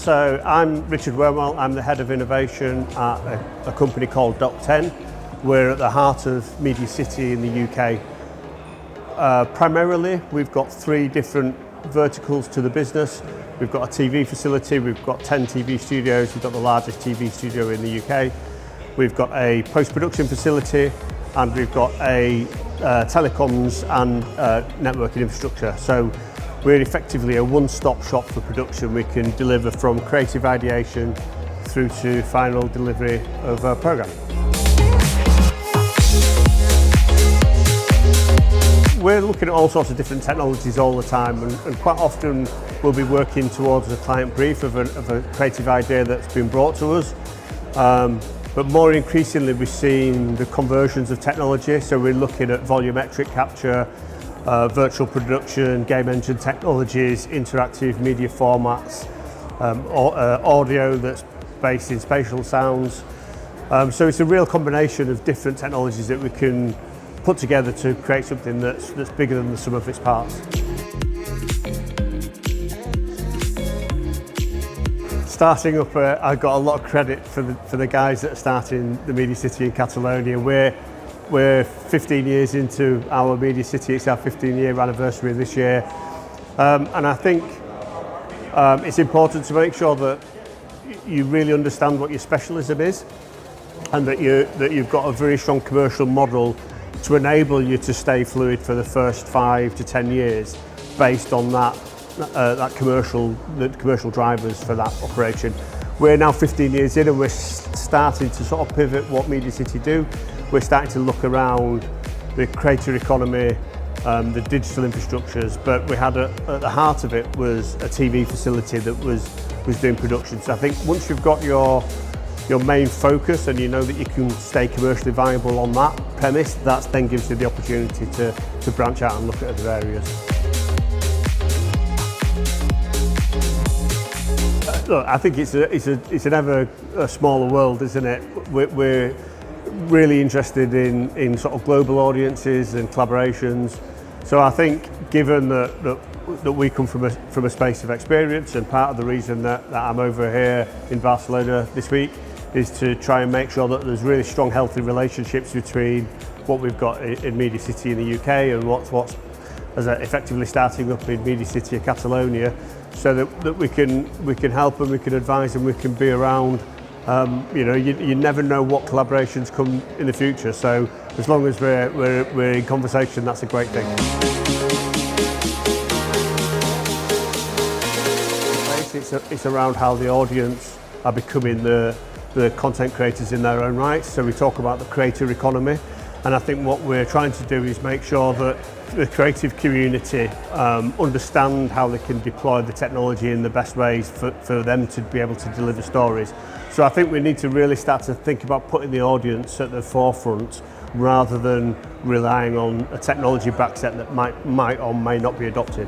So I'm Richard Wormwell. I'm the head of innovation at a company called Dock10. We're at the heart of Media City in the UK. Primarily, we've got 3 different verticals to the business. We've got a TV facility, we've got 10 TV studios, we've got the largest TV studio in the UK. We've got a post-production facility, and we've got a telecoms and networking infrastructure. So we're effectively a one-stop shop for production. We can deliver from creative ideation through to final delivery of a programme. We're looking at all sorts of different technologies all the time, and quite often we'll be working towards a client brief of a creative idea that's been brought to us. But more increasingly we're seeing the conversions of technology, so we're looking at volumetric capture, virtual production, game engine technologies, interactive media formats, audio that's based in spatial sounds. So it's a real combination of different technologies that we can put together to create something that's bigger than the sum of its parts. Starting up, I got a lot of credit for the guys that are starting the Media City in Catalonia. We're 15 years into our Media City. It's our 15-year anniversary this year, and I think it's important to make sure that you really understand what your specialism is, and that you've got a very strong commercial model to enable you to stay fluid for the first 5 to 10 years based on the commercial drivers for that operation. We're now 15 years in, and we're starting to sort of pivot what Media City do. We're starting to look around the creator economy, the digital infrastructures, but we had at the heart of it was a TV facility that was doing production. So I think once you've got your main focus and you know that you can stay commercially viable on that premise, that then gives you the opportunity to branch out and look at other areas. Look, I think it's an ever smaller world, isn't it? We're really interested in sort of global audiences and collaborations. So I think, given that we come from a space of experience, and part of the reason that I'm over here in Barcelona this week is to try and make sure that there's really strong, healthy relationships between what we've got in Media City in the UK and what's effectively starting up in Media City of Catalonia, so that we can help and we can advise and we can be around. You never know what collaborations come in the future, so as long as we're in conversation, that's a great thing. It's around how the audience are becoming the content creators in their own right. So we talk about the creator economy, and I think what we're trying to do is make sure that the creative community understand how they can deploy the technology in the best ways for them to be able to deliver stories. So I think we need to really start to think about putting the audience at the forefront rather than relying on a technology backset that might or may not be adopted.